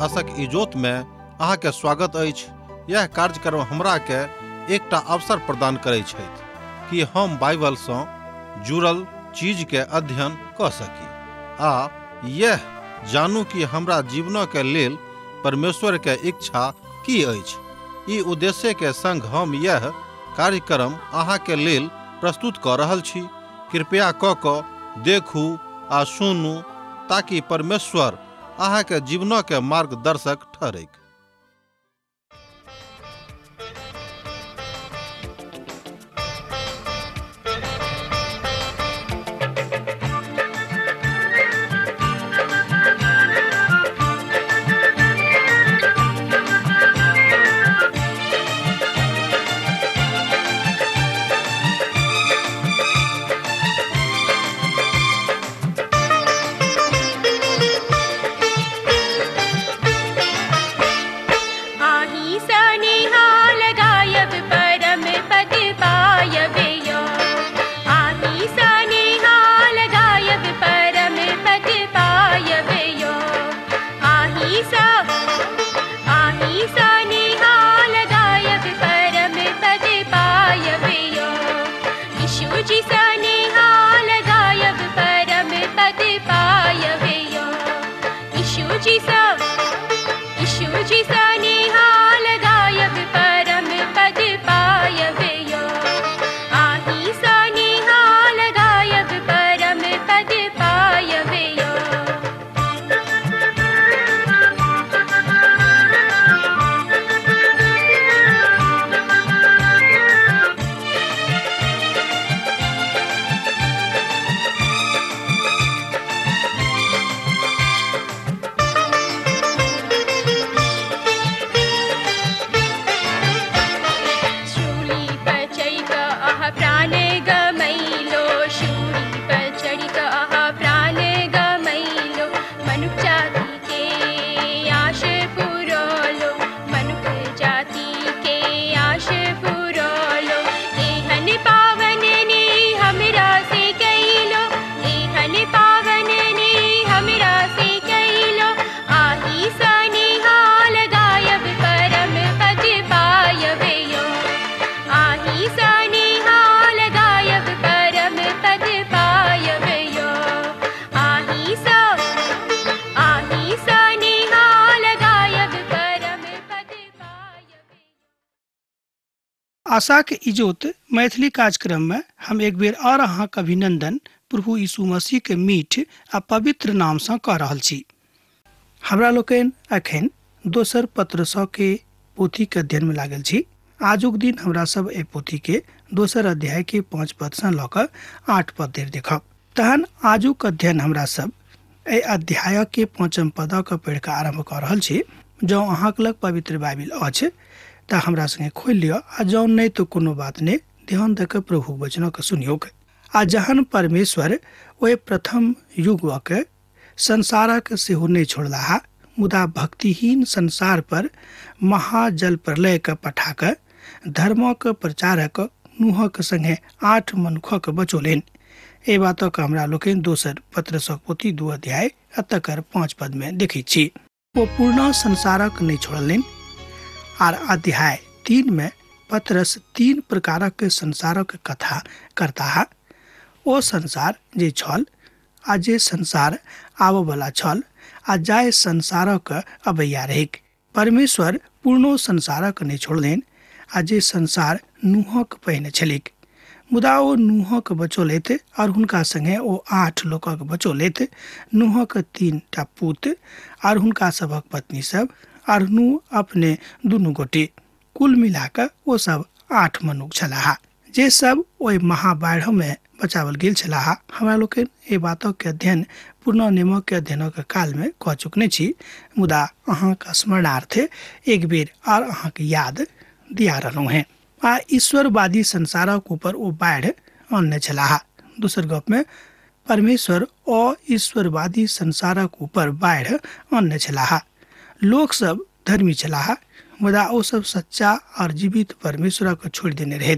आशक इजोत में अहाँ के स्वागत अछि। यह कार्यक्रम हमरा के एकटा अवसर प्रदान करैत छथि कि हम बाइबल से जुड़ल चीज के अध्ययन क सकी आ यह जानू कि हमरा जीवन के लेल परमेश्वर के इच्छा की अछि। ई उद्देश्य के संग हम यह कार्यक्रम अहाँ के लेल प्रस्तुत क रहल छी। कृपया क देखू आ सुनू ताकि परमेश्वर अहाँ के जीवन के मार्गदर्शक ठहरे। आशा के इजोत मैथिली कार्यक्रम में हम एक बेर और अहाँ के अभिनंदन प्रभु यीशु मसीह के मीठ आ पवित्र नाम से कह रहल छी। हमरा लोकन अखन दोसर पत्रस के पोथी के अध्ययन में लागल छी। आजुक दिन हमरा सब ए पोथी के दोसर अध्याय के 5 पद से ल क 8 पद धरि देखब। तहन आजुक अध्ययन हमरा सब ए अध्याय के 5 पद के पढ़ के आरंभ कर रहल छी। जो अहाँ के लग पवित्र बाइबल अछि त हमरा संगे खोल लियो आ जौन नहीं तो कोनो बात ने ध्यान देकर प्रभु वचन के सुनियो। आ जहन परमेश्वर वे प्रथम युग के संसारक से हो नहीं छोड़ला मुदा भक्तिहीन संसार पर महाजल प्रलय के पठाक धर्म के प्रचारक नूह के संगे 8 मनुख के बचोलेन। ए बात का हमरा लोकन दोसर पत्रस पोथी 2 अध्याय तकर 5 पद में देखी छी। वो पूर्ण संसारक नहीं छोड़लेन। और अध्याय 3 में पत्रस 3 प्रकार के संसारक कथा करता है। ओ संसार जे छल आ जे संसार आव वाला छल आ जाय संसारक अबैया रहिक। परमेश्वर पूर्ण संसारक नहीं छोड़लेन आ जे संसार नूहक पहिने छलिक। मुदा ओ नूहक बचोलेत और हुनका संगे ओ 8 लोकक बचोलेत। नूहक 3 टा पुत और हुनका सबक पत्नी सब और नूह अपने दुनू गोटे कुल मिलाकर वो सब 8 मनुख छलाहा जे सब ओई महाबाढ़ में बचावल गेल छलाहा। हमरा लोग ए बातों के अध्ययन पुनः नियम के अध्ययन के काल में कह चुकने छी। मुदा अहाँ का स्मरणार्थे एक बेर और अहाँ के याद दिया रहलहुँ हैं। आ ईश्वरवादी संसारक ऊपर वो बाढ़ आनने छलाहा। दूसर गप में परमेश्वर और ईश्वरवादी संसारक ऊपर बाढ़ आनने छलाहा। लोग सब धर्मी छलाहा मुदा ओ सब सच्चा और जीवित परमेश्वर को छोड़ देने रहे।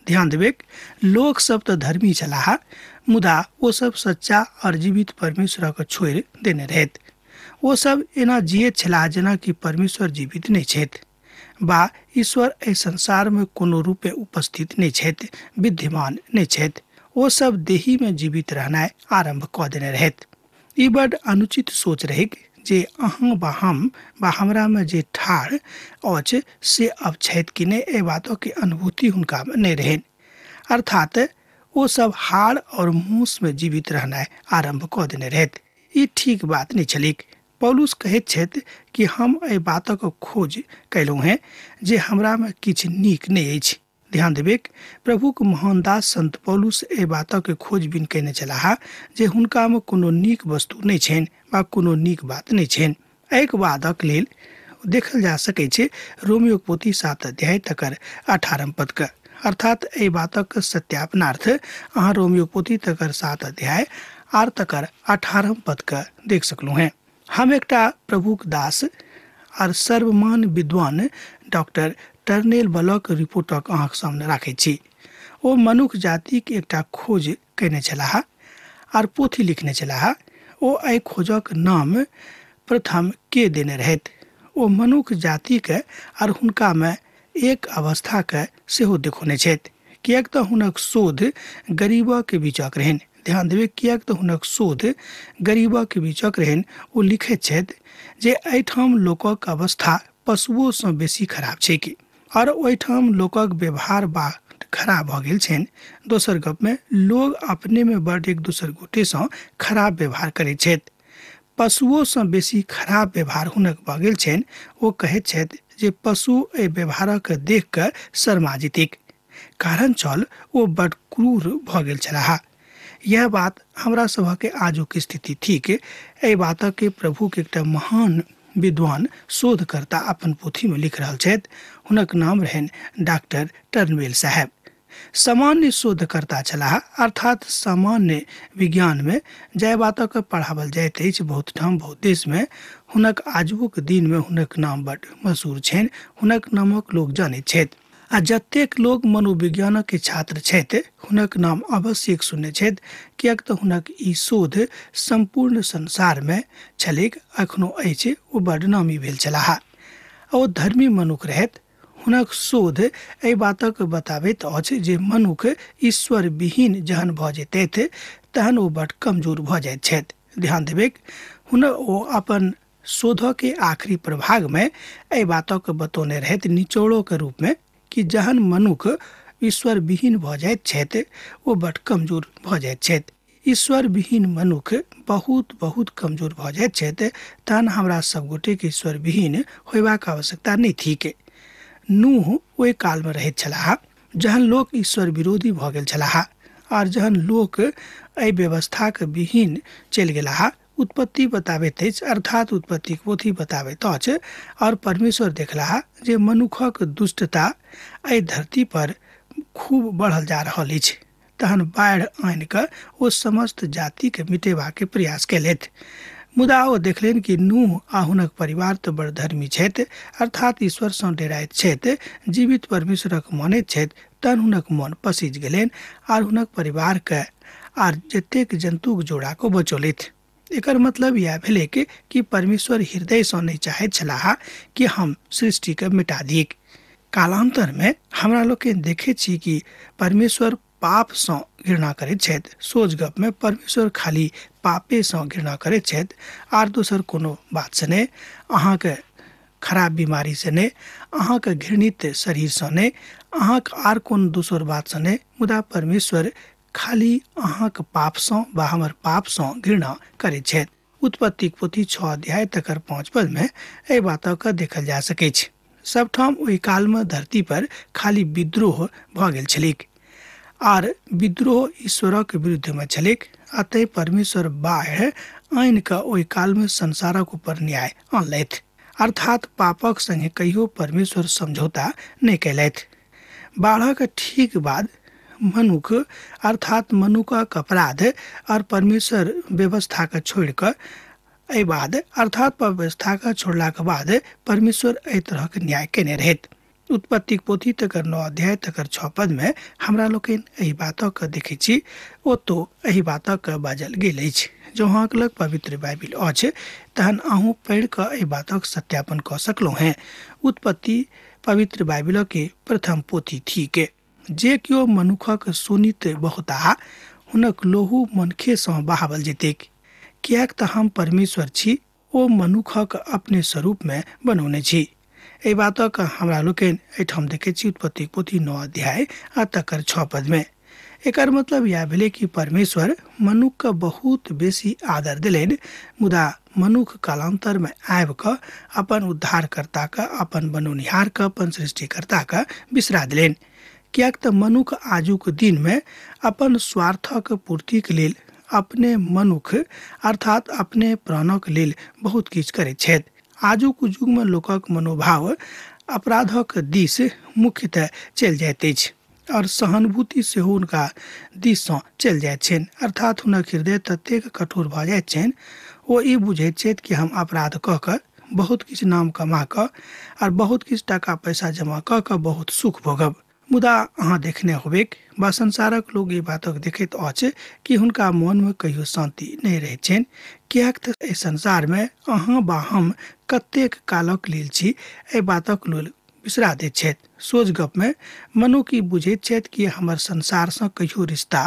ध्यान देवे, लोग सब तो धर्मी छलाहा मुदा वो सब सच्चा और जीवित परमेश्वर को छोड़ देने रहे। वो सब एना जियत छलाह जेना कि परमेश्वर जीवित नहीं छथि बा ईश्वर एहि संसार में कोनो रूपे उपस्थित नहीं छथि, विद्यमान नहीं छथि। वो सब देही में जीवित रहनाइ आरंभ कऽ देने रहथि। ई बड अनुचित सोच रही जे अहाँ बा हम बा हमरा में जे ठाढ़ अछि से अब छथि कि नहीं, एहि बातों की अनुभूति हुनका में नहीं रहनि। अर्थात वो सब हाड़ और मूस में जीवित रहनाइ आरंभ कऽ देने रहथि। ई ठीक बात नहीं छलिक। पौलुस कहैत छथि कि हम एहि बातक खोज कयलहुँ हैं जे हमरा में किछु नीक नहीं अछि। ध्यान देबेक, प्रभुक महान दास संत पौलुस एहि बातक खोजबीन कयने छलाह जे हुनका में कोनो नीक वस्तु नहीं छनि वा कोनो नीक बात नहीं छनि। एहिक बातक लेल देखल जा सकैत छै रोमियो पोथी 7 अध्याय तकर 18 पद के। अर्थात एहि बातक सत्यापनार्थ अहाँ रोमियो पोथी तकर 7 अध्याय आर तकर 18 पद के देख सकलहुँ हैं। हम एकटा प्रभुक दास और सर्वमान विद्वान डॉक्टर टर्नेल बलक रिपोर्टक अहाँक सामने राखै छी। ओ मनुख जाति के एकटा खोज कयने छलाह और पोथी लिखने छलाह। ओ एहि खोजक नाम प्रथम के देने रहथि। ओ मनुख जाति के और हुनका में एक अवस्था के सेहो देखौने छथि, किएक तऽ हुनक शोध गरीबा के बीचक रहनि। ध्यान देबै, किएक तऽ हुनक शोध गरीबा के बीचक रहनि। ओ लिखैत छथि जे एहिठाम लोकक अवस्था पशुओं सँ बेसी खराब छै कि, और ओहिठाम लोकक व्यवहार बा खराब भऽ गेल छनि। दोसर गप में लोग अपने में बड़ एक दोसर गोटे सँ खराब व्यवहार करैत छथि। पशुओं सँ बेसी खराब व्यवहार हुनक भऽ गेल छनि। ओ कहैत छथि जे पशु एहि व्यवहारक देख कऽ शर्मा जेतिक, कारण छल ओ बड़ क्रूर भऽ गेल छलाह। यह बात हमरा सभक आजुक स्थिति थिक। एहि बातक के प्रभु के एकटा महान विद्वान शोधकर्ता अपन पोथी में लिख रहल छथि। हुनक नाम रहनि डॉक्टर टर्नवेल साहब। सामान्य शोधकर्ता छलाह, अर्थात सामान्य विज्ञान में जय बातक पढ़ावल जाइत अछि बहुत ठाम बहुत देश में। हुनक आजुक दिन में हुनक नाम बड़ मशहूर छनि, हुनक नामक लोग जानैत छथि। आ जतेक लोग मनोविज्ञानक के छात्र छथि हुनक नाम अवश्य सुनने छथि, किएक तऽ हुनक ई शोध संपूर्ण संसार में छलैक, अखनो अछि। ओ बड़ नामी भेल छलाह। ओ धर्मी मनुख रहथि। हुनक शोध एहि बातक बताबैत अछि जे मनुख ईश्वर विहीन जहन भऽ जेतैथ तहन ओ बड़ कमजोर भऽ जाइत छथि। ध्यान देबेक, ओ अपन शोधक के आखिरी प्रभाग में एहि बातक बतौने रहथि निचोड़ों के रूप में कि जहन मनुख ईश्वर विहीन भऽ जाइत छथि ओ बड़ कमजोर भऽ जाइत छथि। ईश्वर विहीन मनुख बहुत बहुत कमजोर भऽ जाइत छथि, तहन हमरा सब गोटे के ईश्वर विहीन होयबाक आवश्यकता नहीं थिक। नूह ओहि काल में रहैत छलाह जहन लोक ईश्वर विरोधी भऽ गेल छलाह, और जहन लोक एहि व्यवस्था के विहीन चलि गेलाह। उत्पत्ति बताबैत अछि, अर्थात उत्पत्ति पोथी बताबैत अछि, और परमेश्वर देखलाह जे मनुखक दुष्टता एहि धरती पर खूब बढ़ल जा रहल अछि। तहन बाढ़ि आनि कऽ ओ समस्त जाति के मिटेबा के प्रयास केलथि। मुदा ओ देखलनि कि नूह आ हुनक परिवार तऽ बड़ धर्मी छथि, अर्थात ईश्वर सँ डेराइत छथि, जीवित परमेश्वरक मानैत छथि। तहन हुनक मन पसिज गेलनि और हुनक परिवार के आर जतेक जंतुक जोड़ा को बचौलथि। एकर मतलब यह भेलै कि परमेश्वर हृदय सँ नहीं चाहैत छलाह कि हम सृष्टि के मिटा दियै। कालांतर में हमरा लोग के देखे छी कि परमेश्वर पाप सँ घृणा करैत छथि। सोझ गप में परमेश्वर खाली पापे सँ घृणा करैत छथि, आर दोसर कोनो बात से नहीं, अहाँके खराब बीमारी से नहीं, अहाँके घृणित शरीर से नहीं, अहाँके आर कोनो दोसर बात से नहीं। मुदा परमेश्वर खाली अहाँक पाप सँ वा हमर पाप सँ घृणा करैत छथि। उत्पत्ति पोथी 6 अध्याय तकर 5 पद में एहि बातक देखल जा सकैत छै। सबठाम ओहि काल में धरती पर खाली विद्रोह भऽ गेल छलैक, आर विद्रोह ईश्वरक विरुद्ध में छलैक। अतः परमेश्वर बाढ़ि आनि कऽ ओहि काल में संसारक ऊपर न्याय आनलथि, अर्थात पापक संगे कहियो परमेश्वर समझौता नहीं कयलथि। बाढ़क ठीक बाद मनुख अर्थात मनुखक अपराध और परमेश्वर व्यवस्था के छोड़ कऽ एहि बाद अर्थात व्यवस्था के छोड़ला के बाद परमेश्वर एहि तरह के न्याय केने रहथि। उत्पत्ति पोथी तकर 9 अध्याय तकर 6 पद में हमरा लोकन एही बातक देखे छी। ओ तो एही बातक बाजल गेल अछि। जो अहाँक लग पवित्र बाइबिल अछि तहन अहूँ पढ़ि कऽ एहि बातक सत्यापन कऽ सकलहुँ हैं। उत्पत्ति पवित्र बाइबिल के प्रथम पोथी थिक। जे कियो मनुखक सुनित बहुता हुनक लोहू मनखे सँ बहावल जेतैक। कियाक तऽ हम परमेश्वर छी, ओ मनुखक अपने स्वरूप में बनौने छी। एहि बातक हमरा लोकन एहिठाम देखे छी उत्पत्ति पोथी 9 अध्याय आ तकर 6 पद में। एकर मतलब यह भेलै कि परमेश्वर मनुख के बहुत बेसी आदर दिलेन, मुदा मनुख कालांतर में आबि कऽ अपन उद्धारकर्ता के, अपन बनौनिहार के, अपन सृष्टिकर्ता के बिसरा दिलेन। कियाक तऽ मनुख आजुक दिन में अपन स्वार्थक पूर्तिक लेल अपने मनुख अर्थात अपने प्राणक लेल बहुत किछु करैत छथि। आजुक युग में लोकक मनोभाव अपराधक दिस मुख्यतः चलि जाइत अछि और सहानुभूति सेहो हुनका दिस सँ चलि जाइत छनि। अर्थात हुनक हृदय ततेक कठोर भऽ जाइत छनि, ओ ई बुझैत छथि कि हम अपराध कऽ कऽ बहुत किछु नाम कमा कऽ और बहुत किछु टाका पैसा जमा कऽ कऽ बहुत सुख भोगब। मुदा अहाँ देखने होबेक बा संसारक लोग ई बातक देखैत अछि कि हुनका मन में कहियो शांति नहीं रहैत छनि। कियाक तऽ एहि संसार में अहाँ बा हम कतेक कालक लेल छी, एहि बातक लेल बिसरा दैत छथि। सोझ गप में मनुख ई बुझैत छथि कि हमर संसार सँ कहियो रिश्ता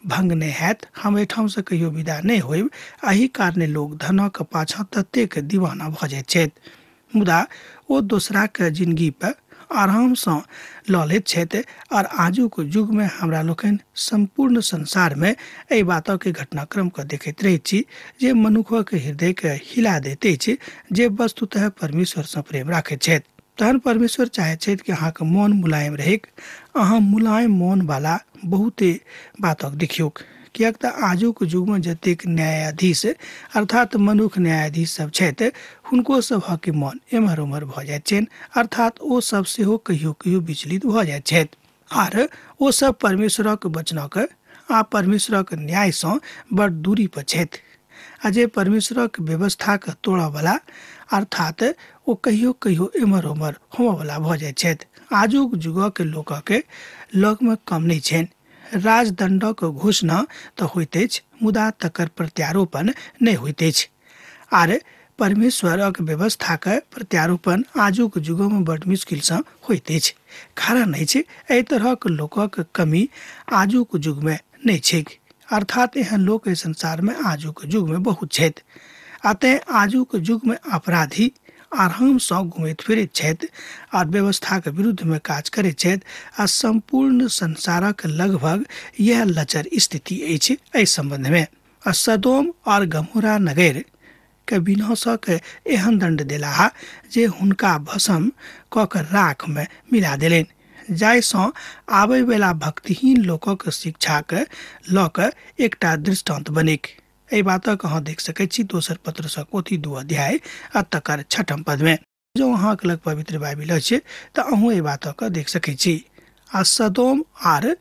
भंग नहीं हैत, हम एहिठाम सँ कहियो विदा नहीं होइब। एही कारणे लोग धनक पाछाँ ततेक दीवाना भऽ जाइत छथि। मुदा ओ दोसरा के जिंदगी पर आराम सँ लऽ लैत छथि और आजुक युग में हमरा लोकनि संपूर्ण संसार में एहि बातक के घटनाक्रम के देखैत रहैत छी जे मनुखक हृदय के हिला दैत अछि, जे वस्तुतः परमेश्वर सँ प्रेम राखैत छथि। तहन परमेश्वर चाहैत छथि कि अहाँके मन मुलायम रहैक। अहाँ मुलायम मन वाला बहुते बातक देखियौक। कियाक तऽ आजुक युग में जतेक न्यायाधीश अर्थात मनुख न्यायाधीश सब छथि, हुनको सभक मन एम्हर उम्हर भऽ जाइत छनि। अर्थात ओ सब सेहो कहियो कहियो विचलित भऽ जाइत छथि आर ओ सब परमेश्वरक वचनक आ परमेश्वरक न्याय सँ बड़ दूरी पर छथि। आ जे परमेश्वरक व्यवस्था के तोड़ऽ वाला अर्थात ओ कहियो कहियो एम्हर उम्हर होमऽ वाला भऽ जाइत छथि। आजुक युगक लोकक लग में कम नहीं छनि। राजदंडक घोषणा तऽ होइत अछि, मुदा तकर प्रत्यारोपण नहीं होइत अछि। आर परमेश्वरक व्यवस्था के प्रत्यारोपण आजुक युग में बड़ मुश्किल सँ होइत अछि। कारण अछि एहि तरहक लोकक कमी आजुक युग में नहीं छैक। अर्थात एहन लोक एहि संसार में आजुक युग में बहुत छथि। अतः आजुक युग में अपराधी आराम सँ घुमैत फिरैत छथि और व्यवस्था के विरुद्ध में काज करैत छथि आ संपूर्ण संसारक लगभग यह लचर स्थिति अछि। एहि संबंध में सदोम और गमोरा नगर के विनाशक एहन दंड देलाह जे हुनका भस्म कऽ कऽ राख में मिला देलनि, जाहि सँ आबय वाला भक्तिहीन लोकक शिक्षा के लऽ कऽ एकटा दृष्टांत बनेक। एहि बातक अहाँ देख सकैत छी दोसर पत्रसक पोथी 2 अध्याय आ तकर 6 पद में। जो अहाँक लग पवित्र बाइबिल अछि तऽ अहूँ एहि बातक देख सकैत छी। आ सदोम आर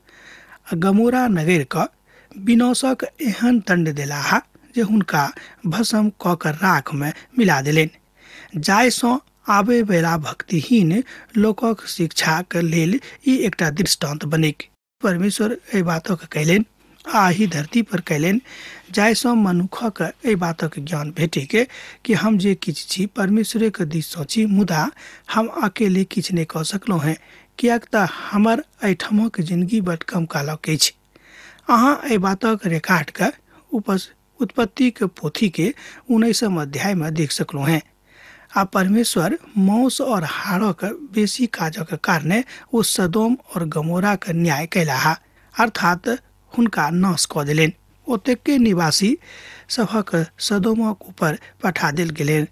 गमोरा नगर के विनाशक एहन दंड देलाह जे हुनका भस्म कऽ कऽ राख में मिला देलनि, जाहि सँ आबय वाला भक्तिहीन लोकक शिक्षा के लेल ई एकटा दृष्टांत बनेक। परमेश्वर एहि बातक कयलनि आ एही धरती पर कयलनि, जाहि सँ मनुखक एहि बातक ज्ञान भेटैक कि हम जे किछु छी परमेश्वरे के दिस सँ छी, मुदा हम अकेले किछु नहीं कऽ सकलहुँ हैं। कियाक तऽ हमर एहिठामक जिंदगी बड़ कम कालक अछि। अहाँ एहि बातक रेखाट के उत्पत्ति के पोथी के 19 अध्याय में देख सकलहुँ हैं। आ परमेश्वर मौस और हाड़क बेसी काजक कारणे ओ सदोम और गमोरा के न्याय कयलाह, अर्थात हुनका नाश कऽ देलनि। ओतेके निवासी सभक सदोमक ऊपर पठा देल गेलनि।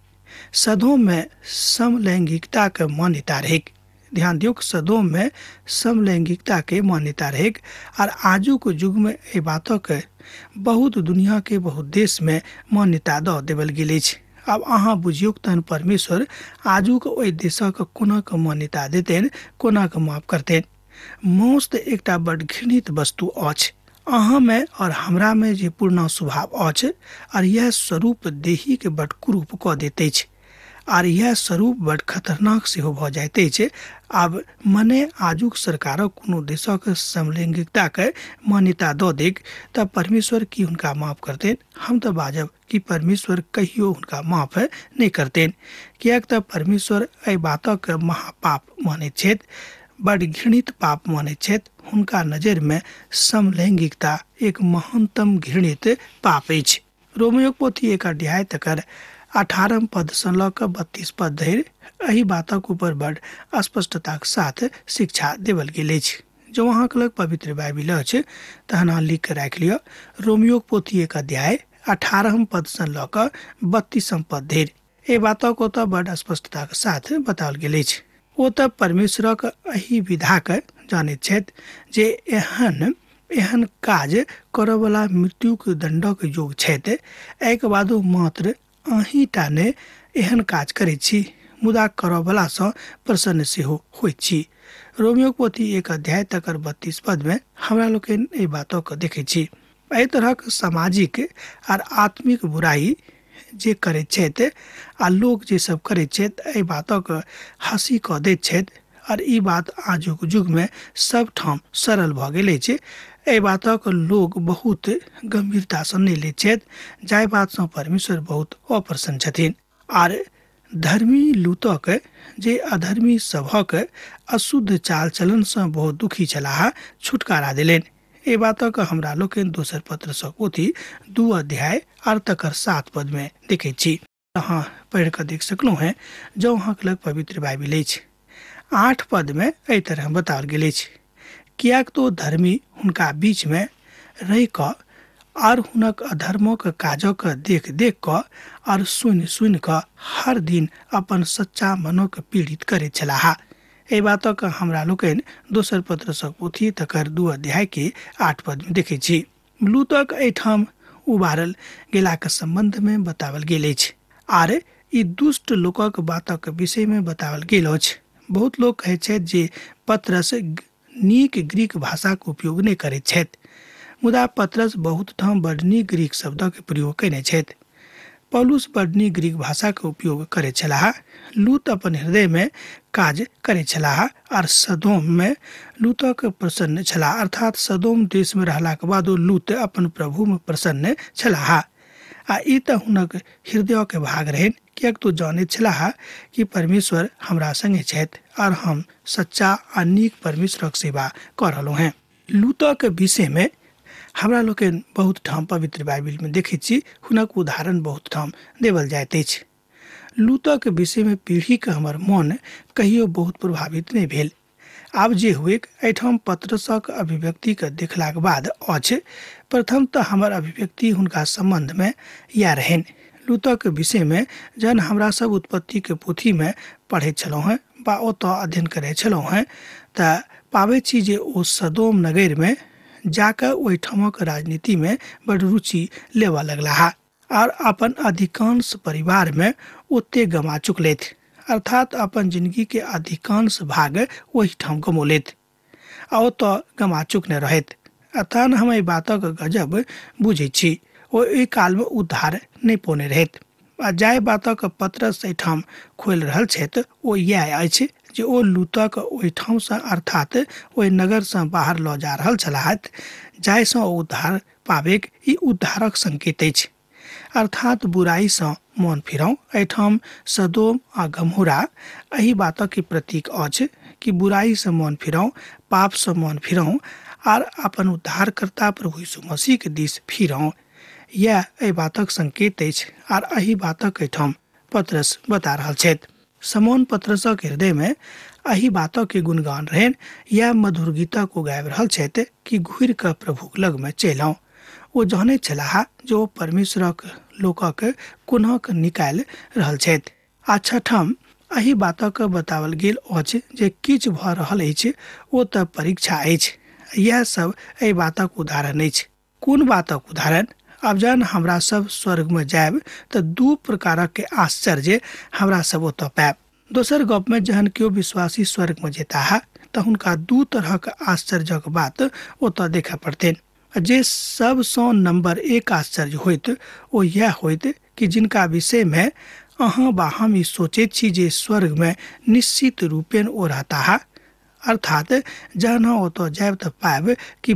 सदोम में समलैंगिकता के मान्यता रहेक। ध्यान दियौ, सदोम में समलैंगिकता के मान्यता रहेक और आजुक युग में एहि बातक बहुत दुनिया के बहुत देश में मान्यता दऽ देवल गेल अछि। अब अहाँ बुझियौ तहन परमेश्वर आजुक ओहि देशक कोना के मान्यता देतनि, कोना के माफ करतनि। मौस तऽ एकटा बड़ घृणित वस्तु अछि। अहाँ में और हमरा में जे पूर्ण स्वभाव अछि और यह स्वरूप देही के बड़ कुरूप कऽ दैत अछि। आर यह स्वरूप बड़ खतरनाक सेहो भ जाइत अछि। आब मने आजुक सरकारक कोनो देशक समलैंगिकता के मान्यता दऽ देक तऽ परमेश्वर की हुनका माफ करतेन? हम तऽ बाजब कि परमेश्वर कहियो हुनका माफ नहीं करतेन, कियाक तऽ परमेश्वर एहि बातक महापाप मानैत छथि, बड़ घृणित पाप मानैत छथि। हुनका नजर में समलैंगिकता एक महानतम घृणित पाप अछि। रोमियो पोथी 1 अध्याय तकर 18 पद से लऽ कऽ 32 पद धरि एहि बातक ऊपर बड़ स्पष्टताक साथ शिक्षा देवल गेल अछि। जो अहाँक लग पवित्र बाइबिल अछि तहन अहाँ लिख के राखि लिअ। रोमियो पोथी 1 अध्याय 18 पद से लऽ कऽ 32 पद धरि एहि बातक ओतऽ बड़ स्पष्टताक साथ बताओल गेल अछि। ओ तऽ परमेश्वरक एहि विधाक जानैत छथि जे एहन काज करयवला मृत्युक दंडक योग्य छथि। एहिके बादो मात्र अहीं टा ने एहन काज करैत छी, मुदा करयवला सँ प्रसन्न सेहो होइत छी। रोमियो पोथी 1 अध्याय तकर 32 पद में हमरा लोकनि एहि बातक देखै छी। एहि तरहक सामाजिक आर आत्मिक बुराई जे करैत छथि आ लोग जे सब करैत छथि एहि बातक हंसी कऽ दैत छथि। और ई बात आजुक युग में सब ठाम सरल भऽ गेल अछि। एहि बातक लोग बहुत गंभीरता सँ नहि लैत छथि, जाहि बात सँ परमेश्वर बहुत अप्रसन्न छथिन। आर धर्मी लूतक जे अधर्मी सभक अशुद्ध चाल चलन सँ बहुत दुखी छलाह, छुटकारा देलनि। एहि बातक हमरा लोकनि दोसर पत्रसक पोथी 2 अध्याय आर तकर 7 पद में देखै छी। अहाँ पढ़ि कऽ देख सकलहुँ हैं जँ अहाँक लग पवित्र बाइबिल अछि। 8 पद में एहि तरह बताओल गेल अछि, कियाक तो धर्मी हुनका बीच में रहि कऽ आर हुनक अधर्मक काजक देख देख कऽ आर सुनि सुनि कऽ हर दिन अपन सच्चा मनक पीड़ित करैत छलाह। एहि बातक हमरा लोकनि दोसर पत्रसक पोथी तकर 2 अध्याय के 8 पद में देखै छी। लूतक एहिठाम उबारल गेलाक संबंध में बतावल गेल अछि आर ई दुष्ट लोकक बातक विषय में बतावल गेल अछि। बहुत लोग कहै छथि जे पत्रस नीक ग्रीक भाषाक उपयोग नहि करैत छथि, मुदा पत्रस बहुत ठाम बड़ नीक ग्रीक शब्दक प्रयोग कयने छथि। पौलुस बड़ नीक ग्रीक भाषाक उपयोग करैत छलाह। लूत अपन हृदय में काज करैत छलाह आर सदोम में लूतक प्रसन्न छलाह, अर्थात सदोम देश में रहलाक बादो लूत अपन प्रभु में प्रसन्न छलाह। आ ई तऽ हुनक हृदय के भाग रहनि, कियाक तो जानैत छलाह कि परमेश्वर हमरा संगे छथि और हम सच्चा आ नीक परमेश्वरक सेवा कऽ रहलहुँ हैं। लूतक विषय में हमरा लोकनि बहुत ठाम पवित्र बाइबिल में देखैत छी, हुनक उदाहरण बहुत ठाम देवल जाइत अछि। लूतक विषय में पीढ़ी के हमर मन कहियो बहुत प्रभावित नहीं भेल। आब जे हुए एहिठाम पत्रसक अभिव्यक्ति के देखलाक बाद अछि। प्रथम तऽ हमर अभिव्यक्ति हुनका संबंध में या रहनि। लूतक विषय में जहन हमरा सब उत्पत्ति के पोथी में पढ़ैत छलहुँ हैं बा ओतऽ अध्ययन करैत छलहुँ हैं तऽ पाबै छी जे ओ सदोम नगर में जाकर ओहिठामक राजनीति में बड़ रुचि लेवा लगलाह और अपन अधिकांश परिवार में ओते गमा चुकलथि, अर्थात अपन जिंदगी के अधिकांश भाग वही ठाम गमौलथि आ ओतऽ गमा चुकने रहथि। अतः हम एहि बातक गजब बुझै छी। ओ एहि काल में उद्धार नहीं पौने रहथि। आ जाहि बातक पत्रस एहिठाम खोलि रहल छथि ओ इएह अछि जे ओ लूतक ओहिठाम सँ अर्थात ओहि नगर सँ बाहर लऽ जा रहल छलाहथि, जाहि सँ ओ उद्धार पाबैक ई उद्धारक संकेत अछि, अर्थात बुराई सँ मन फिराउ। एहिठाम सदोम आ गमोरा एहि बातक प्रतीक अछि कि बुराई सँ मन फिराउ, पाप सँ मन फिराउ आर अपन उद्धारकर्ता प्रभु यीशु मसीह के दिस फिराउ। यह एहि बातक संकेत अछि आर एहि बातक एहिठाम पत्रस बता रहल छथि। समौन पत्रसक हृदय में एहि बातक के गुणगान रहनि। यह मधुर गीतक ओ गाबि रहल छथि कि घुरि कऽ प्रभुक लग में चलि आउ। ओ जानैत छलाह जे ओ परमेश्वरक लोकक कोना निकालि रहल छथि। आ छठम एहि बातक बतावल गेल अछि जे किछु भऽ रहल अछि, ओ तऽ परीक्षा अछि। यह सब एहि बातक उदाहरण अछि। कोन बातक उदाहरण? अब जहन हमरा सब स्वर्ग में जायब तऽ 2 प्रकारक के आश्चर्य हमरा सब ओतऽ पायब। दोसर गप में जहन केओ विश्वासी स्वर्ग में जेताह तऽ हुनका 2 तरहक आश्चर्यक बात ओतऽ देखऽ पड़तनि। जे सब सँ नंबर 1 आश्चर्य होइत ओ यह होइत कि जिनका विषय में अहाँ बा हम ई सोचैत छी जे स्वर्ग में निश्चित रूपेण ओ रहता है, अर्थात जहन हम ओतऽ जायब तऽ पायब कि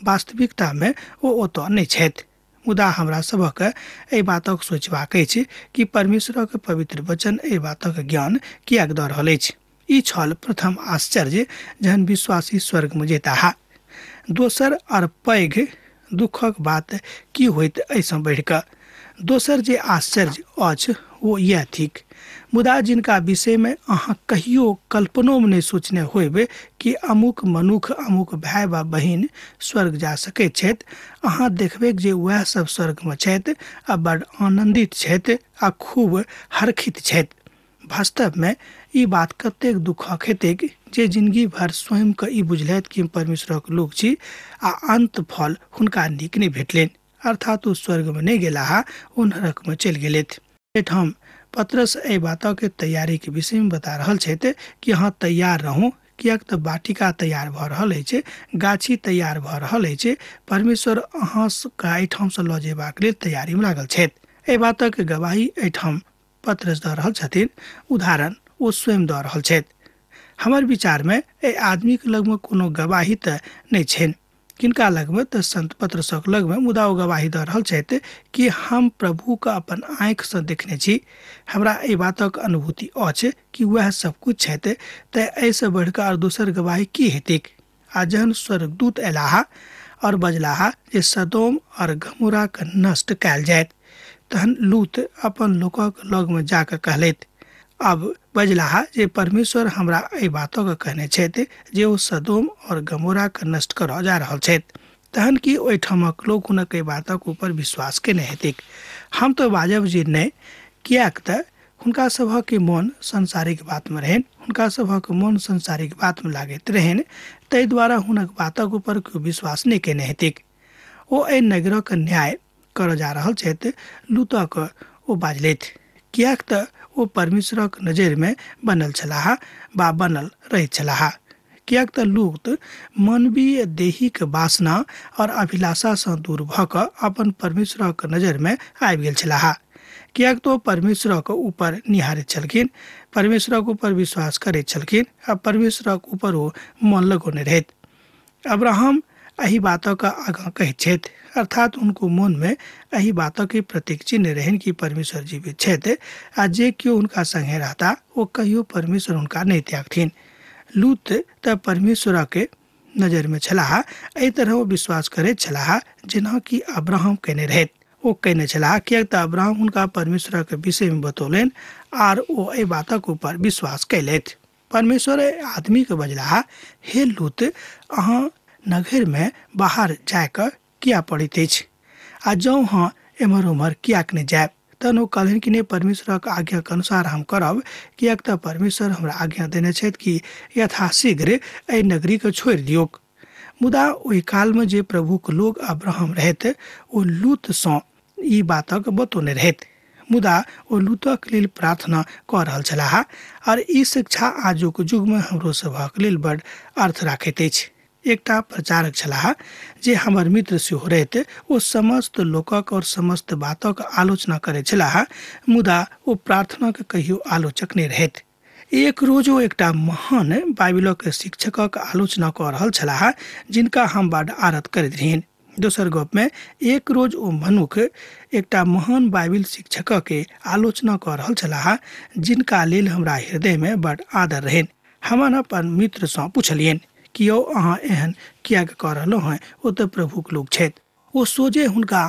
वास्तविकता में ओ ओतऽ नहि छथि। मुदा हमरा सभक एहि बातक सोचबाक अछि कि परमेश्वरक पवित्र वचन एहि बातक ज्ञान किएक दऽ रहल अछि। ई छल प्रथम आश्चर्य जहन विश्वासी स्वर्ग में जेता है। दोसर और पैघ दुखक बात की होइत एहिसँ बढ़ि कऽ। दोसर जे आश्चर्य अछि ओ यह थिक, मुदा जिनका विषय में अहाँ कहियो कल्पनो में नहीं सोचने होइब कि अमुक मनुख अमुक भाई वा बहिन स्वर्ग जा सकैत छथि, अहाँ देखबै जे वह सब स्वर्ग में छथि आ बड़ आनंदित छथि आ खूब हर्षित छथि। वास्तव में ई बात कतेक दुखक हेतैक जे जिंदगी भर स्वयं के ई बुझलथि कि परमेश्वरक लोक छी आ अंत फल हुनका नीक नहीं भेटलनि, अर्थात ओ स्वर्ग में नहीं गेलाह, ओ नरक में चलि गेलथि। एहिठाम पतरस एहि बातों के तैयारी के विषय में बता रहल छथि कि अहाँ तैयार रहू, किएक तऽ बाटिका तैयार भऽ रहल अछि, गाछी तैयार भऽ रहल अछि, परमेश्वर अहाँ के एहिठाम से लऽ जेबाक लेल तैयारी में लागल छथि। एहि बातक गवाही एहिठाम पतरस दऽ रहल छथिन, उदाहरण ओ स्वयं दऽ रहल छथि। हमर विचार में एहि आदमी के लग में कोनो गवाही तऽ नहीं छनि, किनका लग में तऽ संत पतरसक लग में, मुदा ओ गवाही दऽ रहल छथि कि हम प्रभु के अपन आँखि से देखने छी, हमरा एहि बातक अनुभूति अछि कि वह सब कुछ छथि, तऽ एहिसँ बढ़ि कऽ आओर दोसर गवाही की हेतैक। आ जहन स्वर्गदूत अयलाह और बजलाह जे सदोम और गमोरा के नष्ट कयल जायत, तहन लूत अपन लोकक लग में जाकर कहलथि, अब बजलाह जे परमेश्वर हमरा एहि बातों के कहने छथि जे ओ सदोम और गमोरा के नष्ट करऽ जा रहल छथि, तहन कि ओहिठामक लोक हुनक एहि बातक ऊपर विश्वास केने हेतैक। हम तो बाजब जे नहि, किएक तऽ हुनका सभक मन संसारिक बात में रहनि, हुनका सभक मन संसारिक बात में लागैत रहनि, ताहि द्वारा हुनक बातक ऊपर केओ विश्वास नहीं केने हेतैक। ओ एहि नगरक न्याय करऽ जा रहल छथि, लूतक ओ बाजलथि, किएक तऽ ओ परमेश्वरक नजर में बनल छलाह बा बनल रहैत छलाह। किएक तऽ लूत मानवीय देहिक वासना और अभिलाषा से दूर भऽ कऽ अपन परमेश्वरक नजर में आबि गेल छलाह। किएक तो परमेश्वरक ऊपर निहारैत छलखिन, परमेश्वरक ऊपर विश्वास करैत छलखिन आ परमेश्वरक ऊपर ओ मन लगौने रहथि। अब्राहम एहि बातक आगाँ कहैत छथि, अर्थात उनको मन में एहि बातक प्रतीक चिन्ह रहनि कि परमेश्वर जीवित छथि आ जे केओ हुनका संगे रहता ओ कहियो परमेश्वर हुनका नहीं त्यागथिन। लूत तऽ परमेश्वरक नजर में छलाह, एहि तरह ओ विश्वास करैत छलाह जेना कि अब्राहम केने रहथि। ओ कहने छलाह, किएक तऽ अब्राहम हुनका परमेश्वरक विषय में बतौलनि आर ओ एहि बातक ऊपर विश्वास कयलथि। परमेश्वर आदमी के बजलाह, हे लूत, अहाँ नगर में बाहर जाकर किया पड़ैत अछि, आ जँ हाँ एम्हर उम्हर कियाक नहीं जायब। तहन ओ कहलनि कि नहीं, परमेश्वरक आज्ञा के अनुसार हम करब, किएक तऽ परमेश्वर हमरा आज्ञा देने छथि कि यथाशीघ्र एहि नगरी के छोड़ि दियौक। मुदा ओहि काल में जे प्रभु के लोग अब्राहम रहथि, ओ लूत सँ ई बातक बतौने रहथि, मुदा ओ लूतक लेल प्रार्थना कऽ रहल छलाह और ई शिक्षा आजुक युग में हमरो सभक लेल बड़ अर्थ राखैत अछि। एकटा प्रचारक छलाह जे हमर मित्र सेहो रहथि, ओ समस्त लोकक और समस्त बातक आलोचना करैत छलाह, मुदा ओ प्रार्थना के कहियो आलोचक नहीं रहथि। एक रोज ओ एकटा महान बाइबलक शिक्षकक आलोचना कऽ रहल छलाह, जिनका हम बड़ आदर करैत रहियनि। दोसर गप में एक रोज ओ मनुख एकटा महान बाइबल शिक्षक के आलोचना कऽ रहल छलाह, जिनका लेल हमरा हृदय में बड़ आदर रहनि। हम अपन मित्र सँ पुछलियनि कि यौ अहाँ एहन किएक कऽ रहलहुँ हैं, ओ तऽ प्रभुक लोक छथि। ओ सोझे हुनका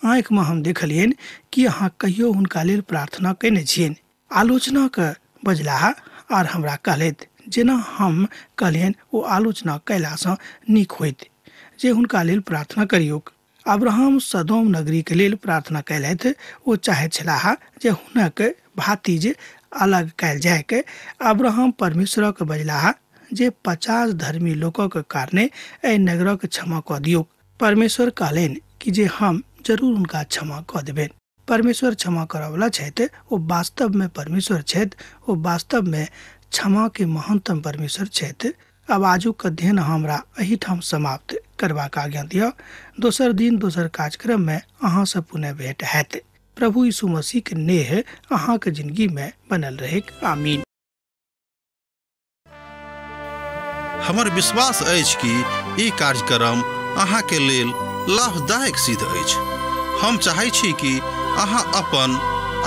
आँखि में हम देखलियनि कि अहाँ कहियो हुनका लेल प्रार्थना कयने छियनि। आलोचना के बजलाह आर हमरा कहलथि, जेना हम कहलियनि ओ आलोचना कयलासँ नीक होइत जे हुनका लेल प्रार्थना करियौक। अब्राहम सदोम नगरी के लेल प्रार्थना कयलथि। ओ चाहैत छलाह जे हुनक भातिज अलग कयल जायक। अब्राहम परमेश्वरक बजलाह जे 50 धर्मी लोकक कारणे एहि नगरक क्षमा कऽ दियौक। परमेश्वर कहलनि कि जे हम जरूर हुनका क्षमा कऽ देबनि। परमेश्वर क्षमा करऽ वाला छथि, ओ वास्तव में परमेश्वर छथि, ओ वास्तव में क्षमा के महानतम परमेश्वर छथि। अब आजुक अध्ययन हमरा एहिठाम समाप्त करबाक आज्ञा दिअ। दोसर दिन दोसर कार्यक्रम में अहाँ से पुनः भेंट हैत। प्रभु यीशु मसीह के नेह अहाँ के जिंदगी में बनल रहे। आमीन। हमर विश्वास अछि कि ई कार्यक्रम अहाँ के लेल लाभदायक सिद्ध अछि। हम चाहै छी कि अहाँ अपन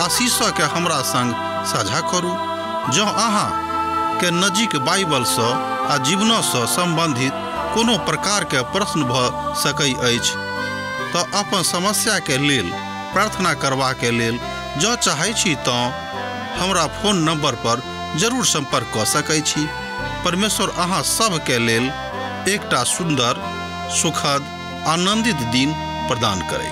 आशीषों के हमरा संग साझा करू। जँ अहाँ के नजीक बाइबल से आ जीवनों से संबंधित कोनो प्रकार के प्रश्न भ सकै अछि तऽ अपन समस्या के लेल प्रार्थना करबा के लेल जँ चाहै छी तऽ हमरा फोन नंबर पर जरूर संपर्क कऽ सकै छी। परमेश्वर अहाँ सब के लेल एकटा सुंदर, सुखद, आनंदित दिन प्रदान करै।